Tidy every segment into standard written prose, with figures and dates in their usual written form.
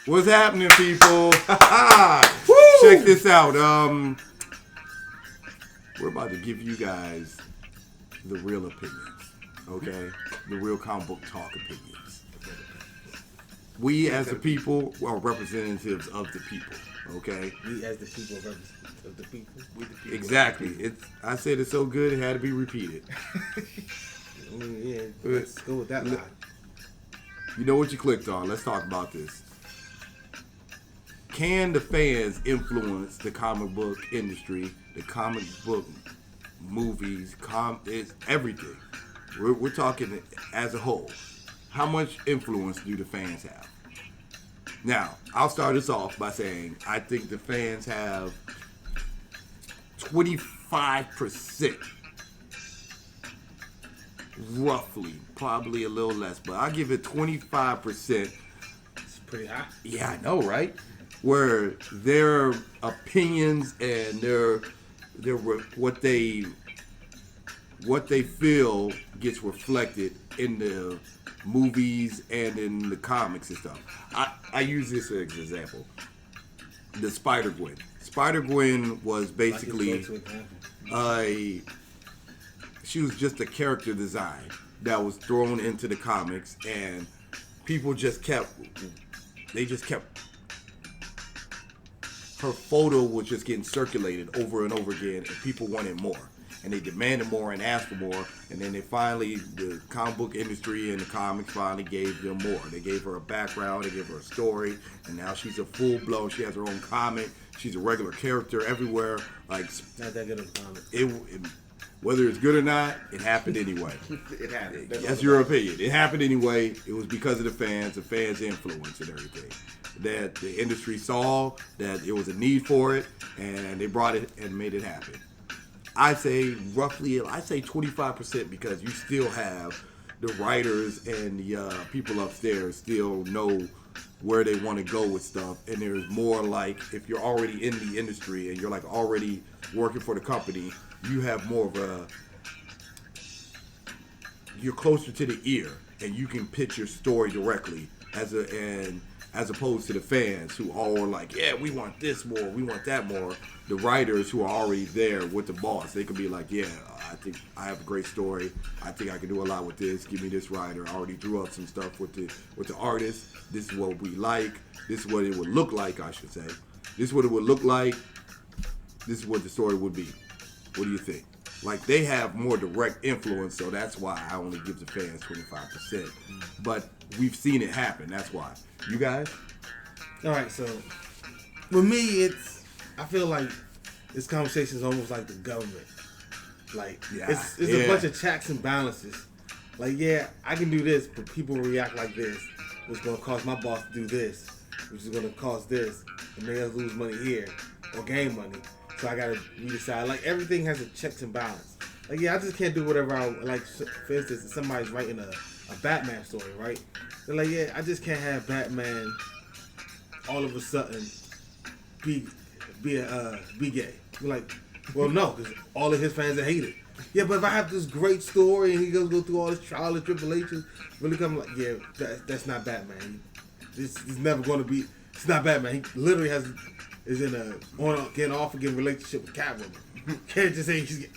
What's happening, people? Check this out. We're about to give you guys the real opinions, okay? The real comic book talk opinions. We, as the people, are representatives of the people, okay? We as the people of the people. We the people. Exactly. I said it so good it had to be repeated. I mean, yeah, let's go with that line. You know what you clicked on. Let's talk about this. Can the fans influence the comic book industry, the comic book movies, it's everything. We're talking as a whole. How much influence do the fans have? Now, I'll start us off by saying I think the fans have 25%, roughly, probably a little less, but I'll give it 25%. It's pretty high. Yeah, I know, right? Where their opinions and their what they feel gets reflected in the movies and in the comics and stuff. I use this as an example. The Spider-Gwen. Spider-Gwen was basically she was just a character design that was thrown into the comics, and people just kept her photo was just getting circulated over and over again, and people wanted more. And they demanded more and asked for more, and then the comic book industry and the comics finally gave them more. They gave her a background, they gave her a story, and now she's a full-blown, she has her own comic, she's a regular character everywhere. Like, not that good of a comic. Whether it's good or not, it happened anyway. It happened. That's your opinion. It happened anyway. It was because of the fans influence and everything. That the industry saw that there was a need for it, and they brought it and made it happen. I say 25% because you still have the writers and the people upstairs still know where they want to go with stuff, and there's more like if you're already in the industry and you're like already working for the company, you have more of you're closer to the ear and you can pitch your story directly as opposed to the fans who all are like, yeah, we want this more, we want that more. The writers who are already there with the boss, they could be like, yeah, I think I have a great story. I think I can do a lot with this. Give me this writer. I already drew up some stuff with the artist. This is what we like. This is what it would look like, I should say. This is what it would look like. This is what the story would be. What do you think? Like, they have more direct influence, so that's why I only give the fans 25%. But we've seen it happen. That's why. You guys? All right, so with me, I feel like this conversation is almost like the government. Like, it's a bunch of checks and balances. Like, yeah, I can do this, but people react like this. It's going to cause my boss to do this, which is going to cause this, and make us lose money here or gain money. So I got to decide. Like, everything has a checks and balance. Like, yeah, I just can't do whatever I like. For instance, if somebody's writing a Batman story, right? They're like, yeah, I just can't have Batman all of a sudden be gay. We're like, well, no, because all of his fans are hated. Yeah, but if I have this great story and he goes go through all this trial and tribulation, really come like, yeah, that's not Batman. This is never going to be. It's not Batman. He literally is in a on-again, off-again relationship with Catwoman. Can't just say he's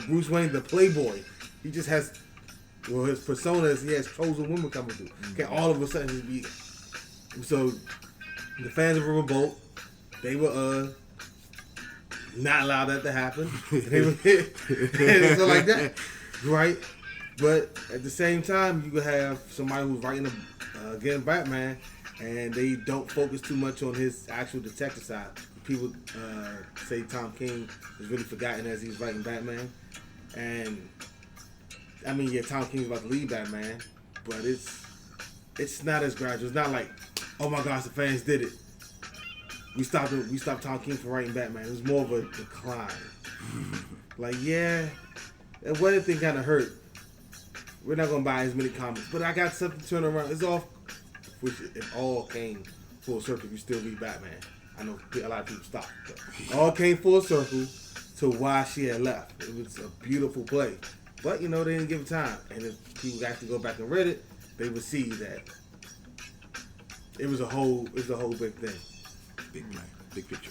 Bruce Wayne, the playboy. He just has, well, his persona is he has chosen women coming through. Can't all of a sudden just be. So the fans of Revolt, they were not allow that to happen. They were so like that, right? But at the same time, you could have somebody who's writing against Batman, and they don't focus too much on his actual detective side. People say Tom King is really forgotten as he's writing Batman, and I mean, yeah, Tom King's about to lead Batman, but it's not as gradual. It's not like, oh my gosh, the fans did it. We stopped Tom King from writing Batman. It was more of a decline. Like, yeah, that weather thing kind of hurt. We're not gonna buy as many comics, but I got something to turn around. It's all, which it all came full circle. You still read Batman. I know a lot of people stopped, but it all came full circle to why she had left. It was a beautiful play, but they didn't give it time. And if people actually go back and read it, they would see that it was a whole big thing. Big plan, big picture.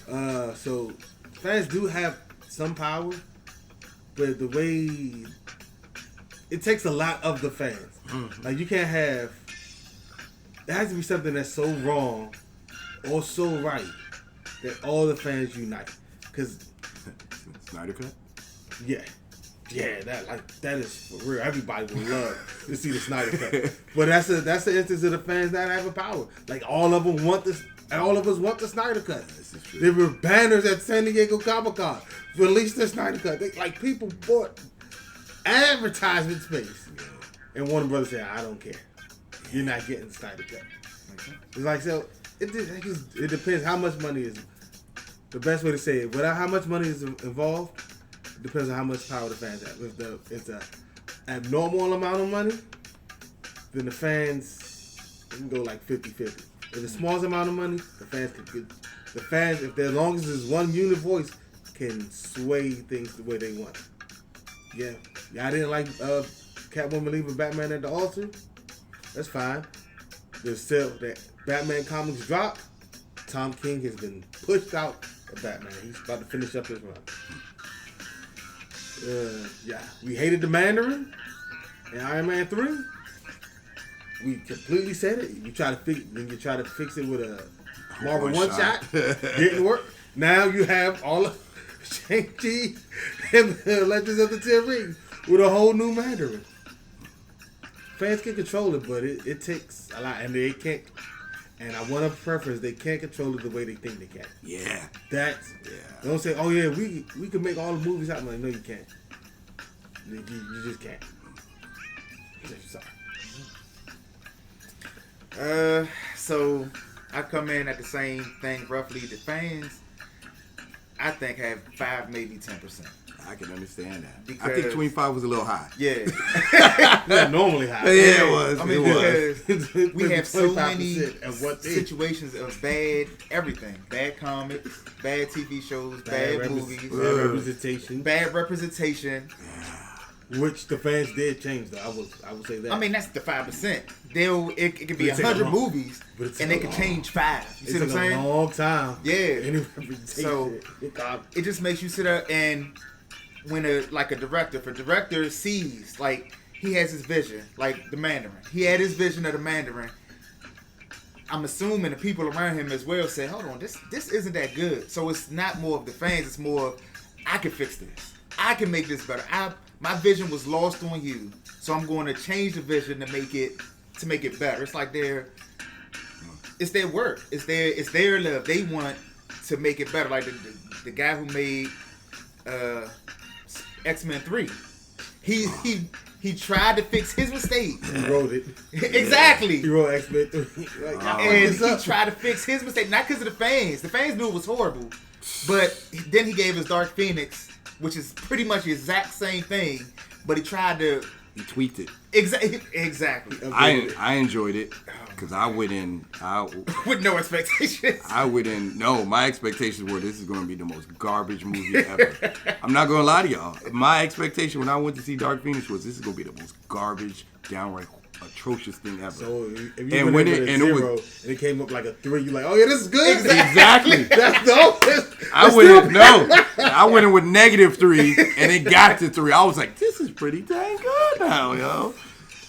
So fans do have some power, but the way it takes a lot of the fans. Like you can't have. There has to be something that's so wrong or so right that all the fans unite. Cause Snyder Cut. yeah, that is for real. Everybody would love to see the Snyder Cut. But that's the instance of the fans that have a power. Like all of them want this. All of us want the Snyder Cut. This is true. There were banners at San Diego Comic-Con. Release the Snyder Cut. Like people bought advertisement space. And Warner Brothers said, I don't care. You're not getting the Snyder Cut. It's like, so it depends how much money is. The best way to say it, without how much money is involved, it depends on how much power the fans have. If it's a abnormal amount of money, then the fans can go like 50-50. If the smallest amount of money, the fans, if as long as there's one unit voice, can sway things the way they want. Yeah. Y'all didn't like Catwoman leaving Batman at the altar? That's fine. There's still that Batman comics drop. Tom King has been pushed out of Batman. He's about to finish up his run. Yeah. We hated the Mandarin in Iron Man 3. We completely said it. You try to fix it with a Marvel one shot. Didn't work. Now you have all of Shang-Chi and the Legends of the Ten Rings with a whole new Mandarin. Fans can control it, but it takes a lot, and they can't. And I want to preference they can't control it the way they think they can. Yeah. They don't say, oh yeah, we can make all the movies happen. Like, no, you can't. You just can't. Sorry. So I come in at the same thing roughly. The fans, I think, have 5, maybe 10%. I can understand that. Because, I think 25 was a little high. Yeah. Not normally high. Yeah, it was. I mean, because we have so many of what situations of bad everything. Bad comics, bad TV shows, bad movies. Bad representation. Which the fans did change, though. I would say that. I mean, that's the 5%. It could be 100 movies, and they could change 5. You see what I'm saying? It's a long time. Yeah. So it just makes you sit up and when a director sees, like, he has his vision, like the Mandarin. He had his vision of the Mandarin. I'm assuming the people around him as well say, hold on, this isn't that good. So it's not more of the fans, it's more of, I can fix this. I can make this better. My vision was lost on you, so I'm going to change the vision to make it better. It's like it's their work. It's their love. They want to make it better. Like the guy who made X-Men 3. He tried to fix his mistake. He wrote it. Exactly. He wrote X-Men 3. And he tried to fix his mistake. Not because of the fans. The fans knew it was horrible. But then he gave us Dark Phoenix, which is pretty much the exact same thing. But he tried to... He tweaked it. Exactly. I enjoyed it because I went in with no expectations. I went in. No, my expectations were this is going to be the most garbage movie ever. I'm not going to lie to y'all. My expectation when I went to see Dark Phoenix was this is going to be the most garbage, downright atrocious thing ever. So if you went in with a 0 and it came up like a 3, you're like, oh yeah, this is good. Exactly. That's dope. I went in with -3 and it got to 3. I was like, this is pretty dang good now, yo.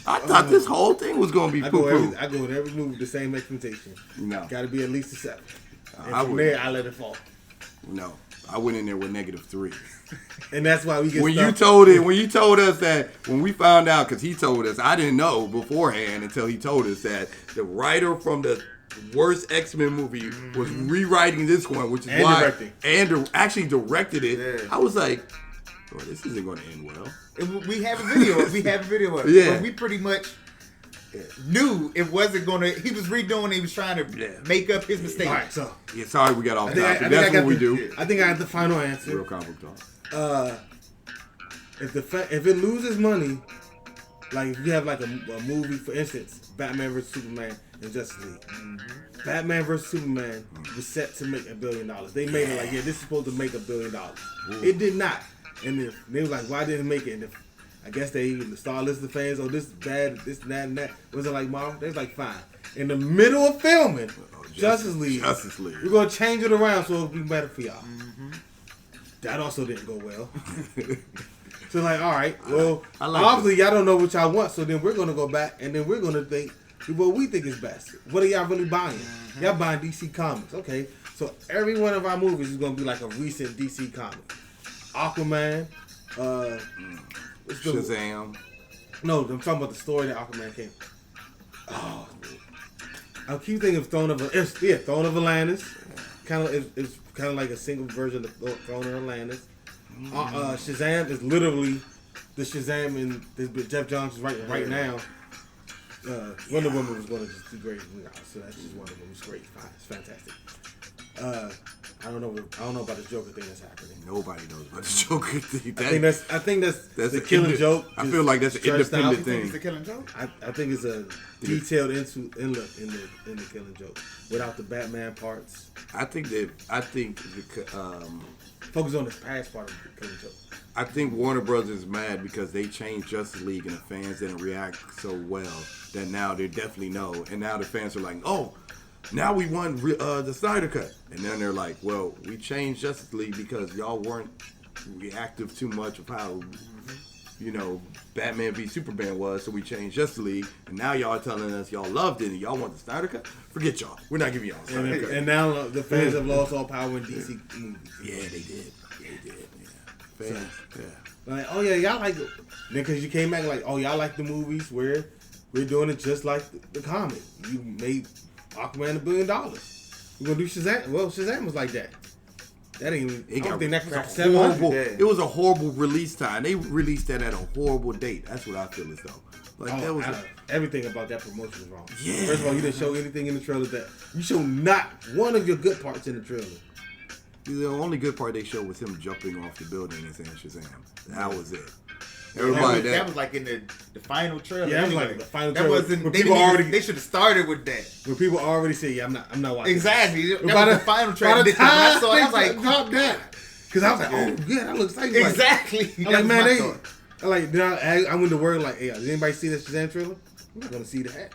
I thought this whole thing was gonna be poo-poo. I go with every movie with the same expectation. No, got to be at least a 7. And from there, I let it fall. No, I went in there with -3. And that's why we get when you told us that when we found out, because he told us, I didn't know beforehand until he told us that the writer from the worst X-Men movie was rewriting this one, which is actually directed it. Yeah. I was like, well, this isn't going to end well. We have a video of it. Yeah. But we pretty much knew it wasn't going to... He was redoing it. He was trying to make up his mistake. All right, so... Yeah, sorry we got off topic. That's what we do. I think I have the final answer. Real comic talk. If it loses money, like if you have like a movie, for instance, Batman vs Superman and Justice League. Mm-hmm. Batman vs Superman was set to make $1 billion. They made it like, this is supposed to make $1 billion. Ooh. It did not. And they were like, why didn't it make it? And I guess they start listening to fans. Oh, this is bad. This and that and that. Was it like Marvel? They was like, fine. In the middle of filming Justice League, we're gonna change it around so it'll be better for y'all. Mm-hmm. That also didn't go well. So like, all right, well, obviously y'all don't know what y'all want, so then we're gonna go back and then we're gonna think what we think is best. What are y'all really buying? Mm-hmm. Y'all buying DC Comics, okay? So every one of our movies is gonna be like a recent DC comic. Aquaman, Shazam. No, I'm talking about the story that Aquaman came. Oh, I keep thinking of Throne of Atlantis. It's kind of like a single version of Throne of Atlantis. Shazam is literally the Shazam in Jeff Johns is right now. Wonder Woman was going to just do great, so that's just Wonder Woman. It's great, fine, it's fantastic. I don't know about the Joker thing that's happening. Nobody knows about the Joker thing. I think that's the Killing Joke. I feel like that's an independent thing. It's the Killing Joke. I think it's a detailed inlet in the Killing Joke without the Batman parts. I think focus on the past part of the Killing Joke. I think Warner Brothers is mad because they changed Justice League and the fans didn't react so well that now they definitely know, and now the fans are like, oh, now we won the Snyder Cut, and then they're like, well, we changed Justice League because y'all weren't reactive too much of how, Batman v Superman was, so we changed Justice League, and now y'all are telling us y'all loved it and y'all want the Snyder Cut? Forget y'all. We're not giving y'all the Snyder Cut. And now the fans have lost all power in DC movies. Yeah, they did. Yeah. Fans, Like, oh yeah, y'all like it. Then because you came back like, oh, y'all like the movies where we're doing it just like the comic. You made Aquaman $1 billion. We're gonna do Shazam. Well, Shazam was like that. That ain't even. I don't think that cracked 700. It was a horrible release time. They released that at a horrible date. That's what I feel as though. Like that was everything about that promotion was wrong. Yeah. First of all, you didn't show anything in the trailer that you showed not one of your good parts in the trailer. The only good part they showed was him jumping off the building and saying Shazam. That was it. Everybody that was like in the final trailer. Yeah, that was like the final trailer. They should have started with that. When people already say, "Yeah, I'm not watching." Exactly. That was the final trailer. By the time I saw it, I was like, "Drop that," because I was like, "Oh, good, that looks like exactly." I'm like, man, I went to work like, "Hey, did anybody see that Shazam trailer? I'm not gonna see that."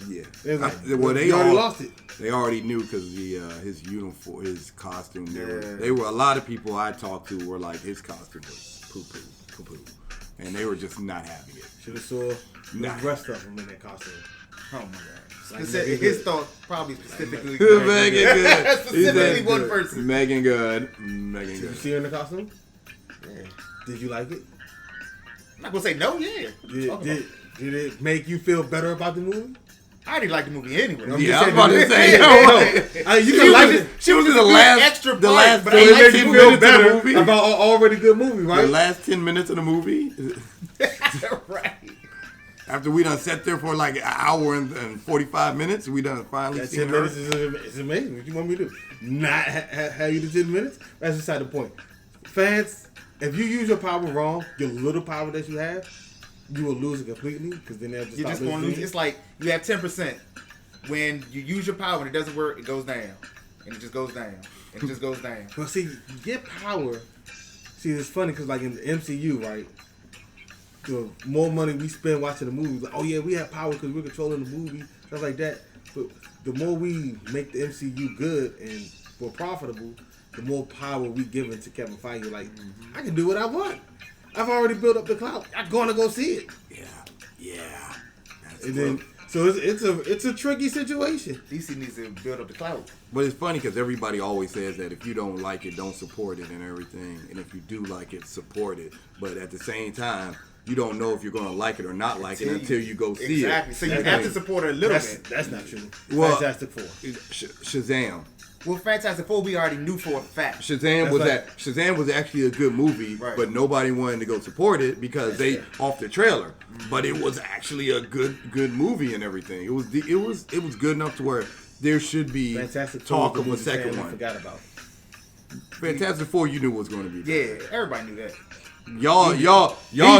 Yeah. They like, they already lost it. They already knew because his uniform, his costume. They were a lot of people I talked to were like his costume was poo, and they were just not having it. Should have saw the rest of them in that costume. Oh my god! Like his thought probably specifically Megan Good. Specifically one person. Megan Good. Did you see her in the costume? Yeah. Did you like it? I'm not gonna say no. Yeah. Did it make you feel better about the movie? I already liked the movie anyway. Yeah, I was about to say. She was in the last 10 minutes about an already good movie, right? The last 10 minutes of the movie. Right. After we done sat there for like an hour and 45 minutes, we done finally that seen 10 minutes is amazing. What you want me to do? Not have you the 10 minutes? That's beside the point. Fans, if you use your power wrong, your little power that you have, you will lose it completely because then they'll just You're just going to lose. It's like you have 10%. When you use your power and it doesn't work, it goes down. And it just goes down. And it just goes down. Well, see, you get power. See, it's funny because like in the MCU, right? The more money we spend watching the movies, like, oh yeah, we have power because we're controlling the movie, stuff like that. But the more we make the MCU good and more profitable, the more power we give it to Kevin Feige. Like, I can do what I want. I've already built up the clout. I'm going to go see it. Yeah. And then, so it's a tricky situation. DC needs to build up the clout. But it's funny because everybody always says that if you don't like it, don't support it and everything. And if you do like it, support it. But at the same time, you don't know if you're going to like it or not like it until you go see it. Exactly. So you have to support it a little bit. That's not true. Well, Fantastic Four. Shazam. Well, Fantastic Four we already knew for a fact. Shazam was actually a good movie, right. But nobody wanted to go support it because they off the trailer. But it was actually a good movie and everything. It was good enough to where there should be talk of a second one. I forgot about Fantastic Four, you knew was going to be. Yeah, everybody knew that. Y'all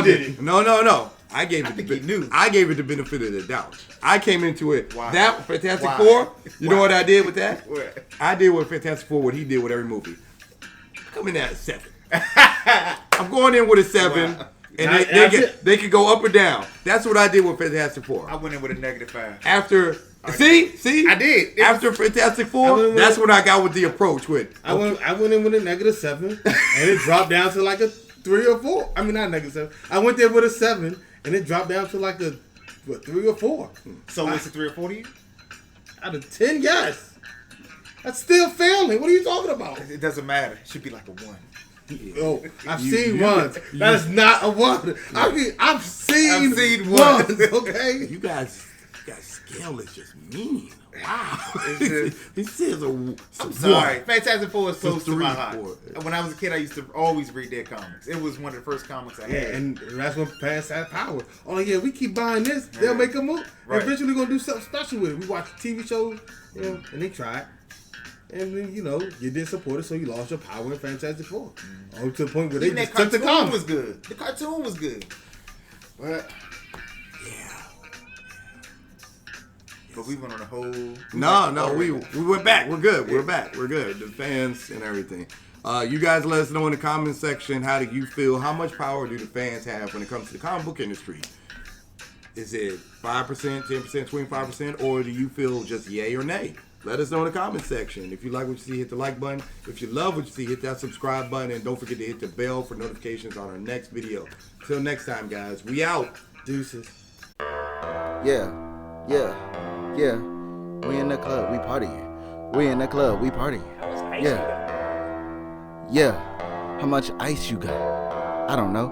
did it. No. I gave it the benefit of the doubt. I came into it. Wow. That Fantastic Four. You know what I did with that? What? I did with Fantastic Four what he did with every movie. I come in at a 7. I'm going in with a 7. Wow. And they can go up or down. That's what I did with Fantastic Four. I went in with a -5. After see, I did. After Fantastic Four, that's when I got with the approach with. I went in with a -7, and it dropped down to like a 3 or 4. I mean, not -7. I went there with a 7, and it dropped down to like a 3 or 4. So it's a 3 or 4 to you? Out of 10, yes. That's still failing. What are you talking about? It doesn't matter. It should be like a 1. Oh, I've seen ones. That is not a 1. I mean, I've seen ones. Okay. You guys scale is just mean. Wow. This is I'm sorry. Fantastic Four is close to my heart. When I was a kid, I used to always read their comics. It was one of the first comics I had. And that's when Fans had power. Oh yeah, we keep buying this. They'll make a move. Right. Eventually, we're gonna do something special with it. We watch TV shows, and they tried. And then, you didn't support it, so you lost your power in Fantastic Four. To the point where they just took the comic. Was good. The cartoon was good. But But we went on a whole. No, we went back. We're good. We're back. We're good. The fans and everything. You guys let us know in the comment section, how do you feel? How much power do the fans have when it comes to the comic book industry? Is it 5%, 10%, 25%, or do you feel just yay or nay? Let us know in the comment section. If you like what you see, hit the like button. If you love what you see, hit that subscribe button. And don't forget to hit the bell for notifications on our next video. Till next time, guys. We out. Deuces. Yeah. We in the club, we partying. We in the club, we partying. Yeah. How much ice you got? I don't know.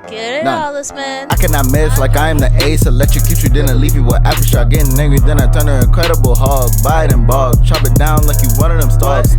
Get it, Hollis, man. I cannot miss like I am the ace. Electrocute you, then I leave you with aftershock. Getting angry, then I turn to Incredible Hulk. Bite and bog, chop it down like you one of them stars.